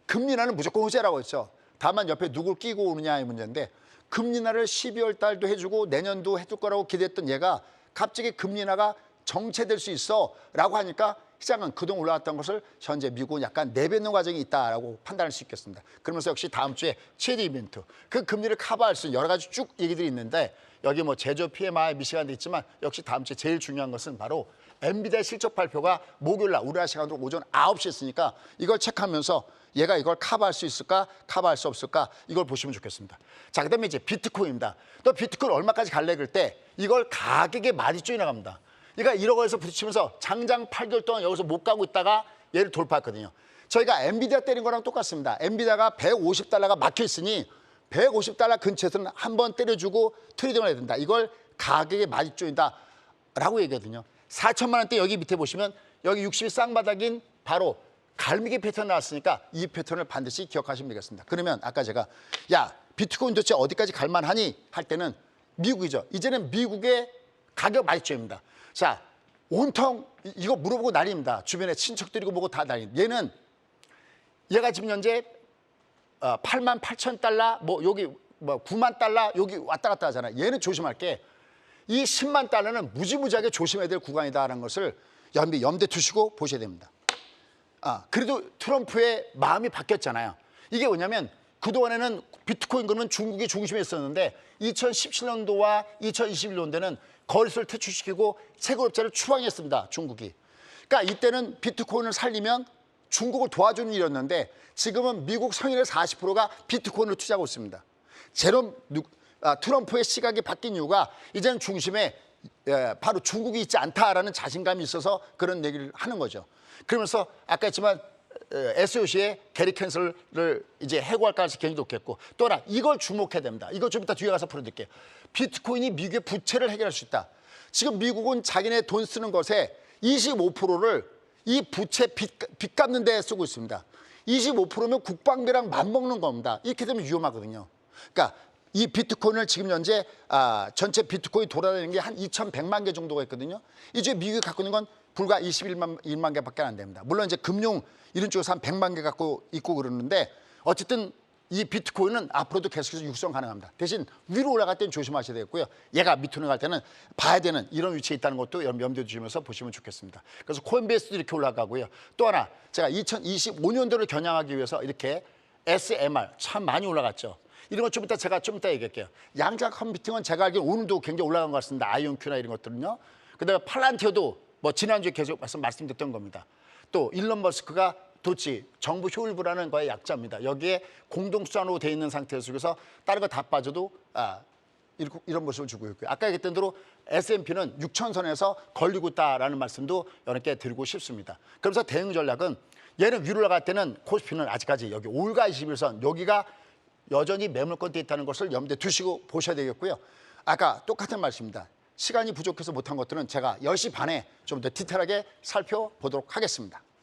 금리나는 무조건 호재라고 했죠. 다만 옆에 누굴 끼고 오느냐의 문제인데 금리나를 12월 달도 해주고 내년도 해줄 거라고 기대했던 얘가 갑자기 금리나가 정체될 수 있어 라고 하니까 시장은 그동안 올라왔던 것을 현재 미국은 약간 내뱉는 과정이 있다라고 판단할 수 있겠습니다. 그러면서 역시 다음 주에 최대 이벤트, 그 금리를 커버할 수 있는 여러 가지 쭉 얘기들이 있는데 여기 뭐 제조 PMI 미시간도 있지만 역시 다음 주에 제일 중요한 것은 바로 엔비디아 실적 발표가 목요일 날 우리나라 시간으로 오전 9시에 있으니까 이걸 체크하면서 얘가 이걸 커버할 수 있을까, 커버할 수 없을까 이걸 보시면 좋겠습니다. 자, 그다음에 이제 비트코인입니다. 또 비트코인 얼마까지 갈래 그럴 때 이걸 가격에 많이 쪼이 나갑니다. 그러니까 1억 원에서 부딪히면서 장장 8개월 동안 여기서 못 가고 있다가 얘를 돌파했거든요. 저희가 엔비디아 때린 거랑 똑같습니다. 엔비디아가 150달러가 막혀 있으니 150달러 근처에서는 한번 때려주고 트레이딩을 해야 된다. 이걸 가격에 많이 쪼인다라고 얘기하거든요. 4천만 원대 여기 밑에 보시면 여기 60이 쌍바닥인 바로 갈매기 패턴 나왔으니까 이 패턴을 반드시 기억하시면 되겠습니다. 그러면 아까 제가 야 비트코인 도대체 어디까지 갈만하니 할 때는 미국이죠. 이제는 미국의 가격 많이 쪼입니다. 자, 온통 이거 물어보고 난리입니다. 주변에 친척들이고 뭐고 다 난리. 얘가 지금 현재 8만 8천 달러, 뭐 여기 뭐 9만 달러 여기 왔다 갔다 하잖아요. 얘는 조심할 게 이 10만 달러는 무지무지하게 조심해야 될 구간이다라는 것을 염두에 두시고 보셔야 됩니다. 그래도 트럼프의 마음이 바뀌었잖아요. 이게 뭐냐면 그동안에는 비트코인 그러면 중국이 중심에 있었는데 2017년도와 2021년도에는 거래소를 퇴출시키고 채굴업자를 추방했습니다. 중국이. 그러니까 이때는 비트코인을 살리면 중국을 도와주는 일이었는데 지금은 미국 성인의 40%가 비트코인을 투자하고 있습니다. 트럼프의 시각이 바뀐 이유가 이제는 중심에 바로 중국이 있지 않다라는 자신감이 있어서 그런 얘기를 하는 거죠. 그러면서 아까 했지만 SOC의 게리 캔슬을 이제 해고할 가능성이 굉장히 높겠고 또 하나 이걸 주목해야 됩니다. 이거 좀 이따 뒤에 가서 풀어드릴게요. 비트코인이 미국의 부채를 해결할 수 있다. 지금 미국은 자기네 돈 쓰는 것에 25%를 이 부채 빚 갚는 데 쓰고 있습니다. 25%면 국방비랑 맞먹는 겁니다. 이렇게 되면 위험하거든요. 그러니까 이 비트코인을 지금 현재 전체 비트코인 돌아다니는 게 한 2,100만 개 정도가 있거든요. 이제 미국이 갖고 있는 건 불과 21만 개밖에 안 됩니다. 물론 이제 금융 이런 쪽에서 한 100만 개 갖고 있고 그러는데 어쨌든 이 비트코인은 앞으로도 계속해서 육성 가능합니다. 대신 위로 올라갈 때는 조심하셔야 되겠고요. 얘가 밑으로 갈 때는 봐야 되는 이런 위치에 있다는 것도 염두에 두시면서 보시면 좋겠습니다. 그래서 코인베이스도 이렇게 올라가고요. 또 하나 제가 2025년도를 겨냥하기 위해서 이렇게 SMR 참 많이 올라갔죠. 이런 거 좀 이따 얘기할게요. 양자 컴퓨팅은 제가 알기로 오늘도 굉장히 올라간 것 같습니다. 아이온큐나 이런 것들은요. 그다음에 팔란티어도 뭐 지난주에 계속 말씀드렸던 겁니다. 또 일론 머스크가 도치 정부 효율부라는 거의 약자입니다. 여기에 공동수단으로 돼 있는 상태에서 그래서 다른 거 다 빠져도 이런 모습을 주고 있고요. 아까 얘기했던 대로 S&P는 6천선에서 걸리고 있다라는 말씀도 여러분께 드리고 싶습니다. 그래서 대응 전략은 얘는 위로 올라갈 때는 코스피는 아직까지 여기 5일과 21선 여기가 여전히 매물권대에 있다는 것을 염두에 두시고 보셔야 되겠고요. 아까 똑같은 말씀입니다. 시간이 부족해서 못한 것들은 제가 10시 반에 좀 더 디테일하게 살펴보도록 하겠습니다.